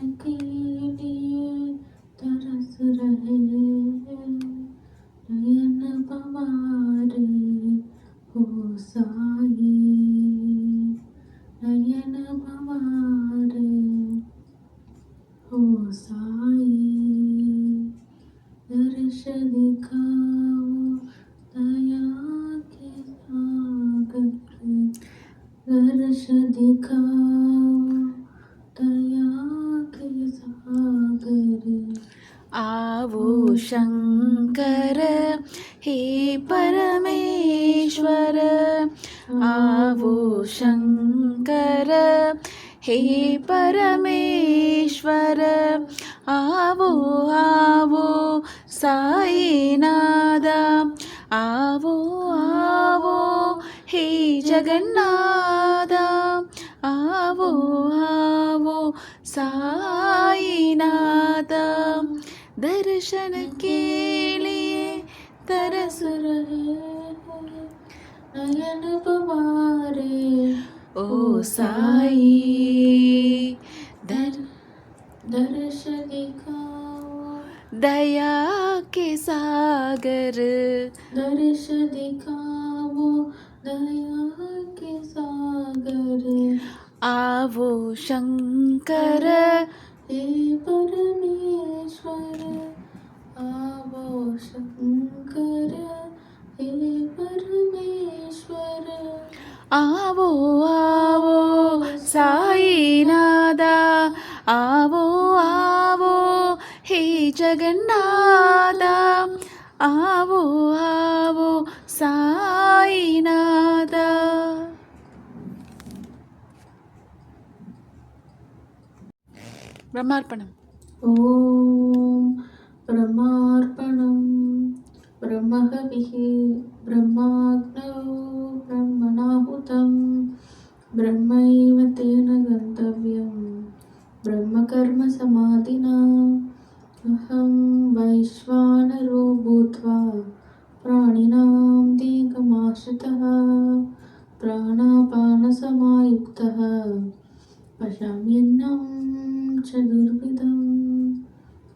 के लिए तरस रहे नयन पवारे हो साई, नयन पवारे हो साई। दर्श दिखाओ दया के सागर, दर्श दिखाओ दया के सागर। आवो शंकर हे परमेश्वर, आवो शंकर हे परमेश्वर, आवो आवो साईनादा, आवो आवो हे जगन्नाथा, आवो आवो साईनाथा। दर्शन के लिए तरस रहे नयन पवारे ओ साई। दर्श दिखाओ दया के सागर, दर्श दिखाओ दया के सागर। आवो शंकर हे परमेश्वर, आवो शंकर हे परमेश्वर, आवो आवो साईनादा, आवो आवो हे जगन्नाथा, आवो आवो साईनादा। ब्रह्मार्पणम्। ओम ब्रह्मार्पणम्। ब्रह्महविः ब्रह्माग्नौ ब्रह्मणाहुतं ब्रह्मैव तेन गन्तव्यं ब्रह्मकर्म समाधिना। अहं वैश्वानरो भूत्वा प्राणिनां देहमाश्रितः प्राणापानसमायुक्तः पश्याम्यन्नं चतुर्विधम्।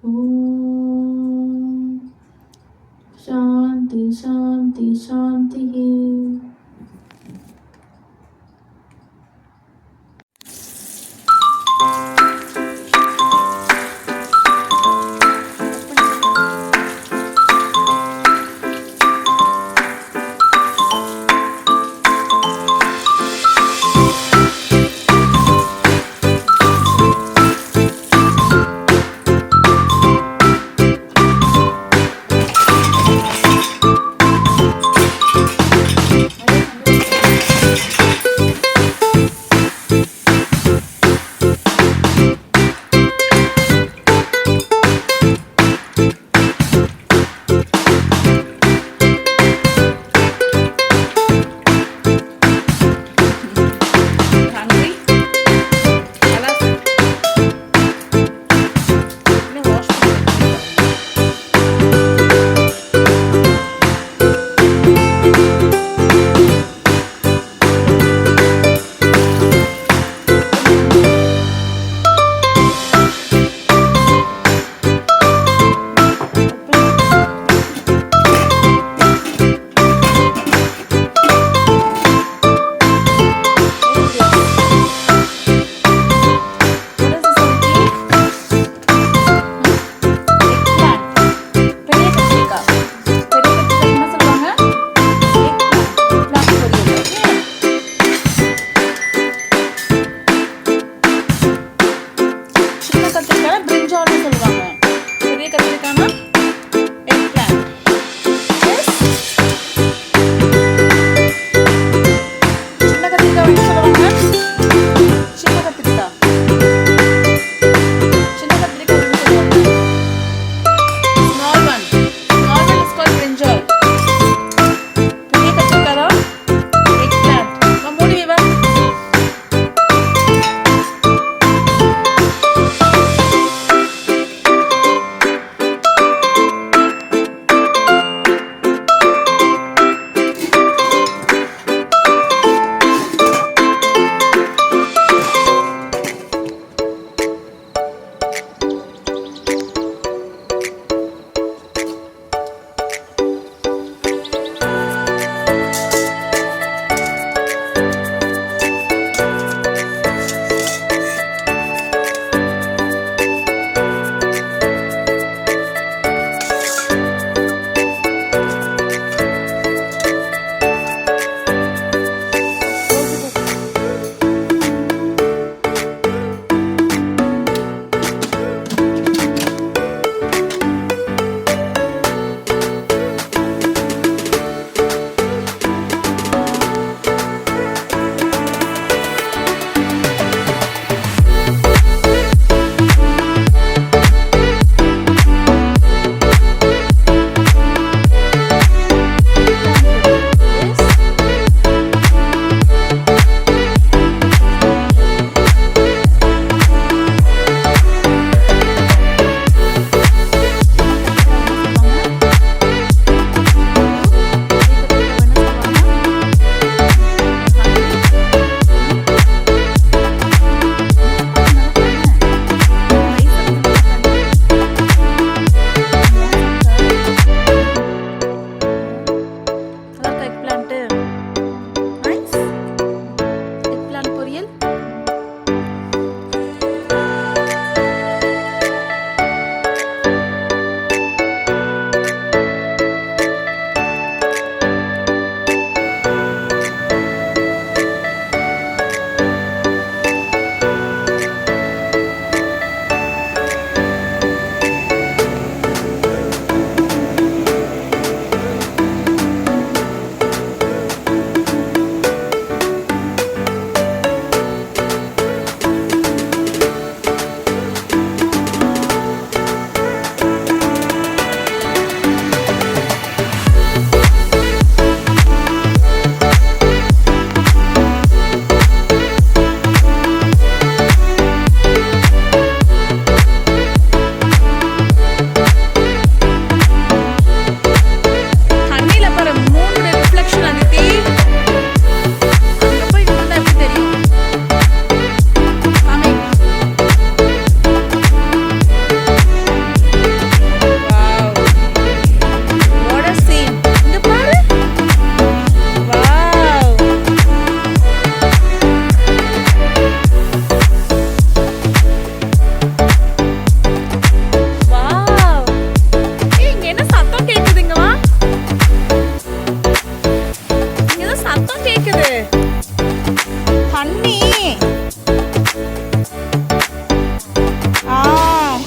ॐ शान्ति शान्ति शान्तिः।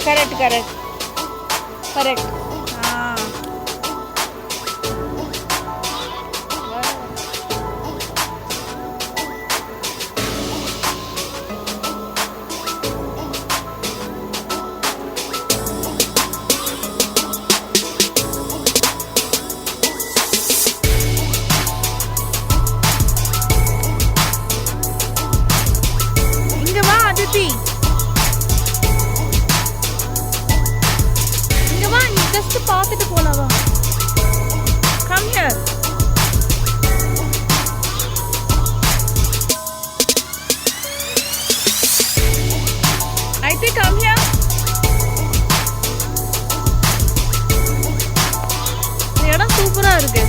Correct correct correct. இங்க வா அதித்தி, இங்க வா, நீ ஜஸ்ட் பார்த்துட்டு போலாம் வா. Come here. ஐத்தி கம் ஹியர். இந்த இடம் சூப்பரா இருக்கு.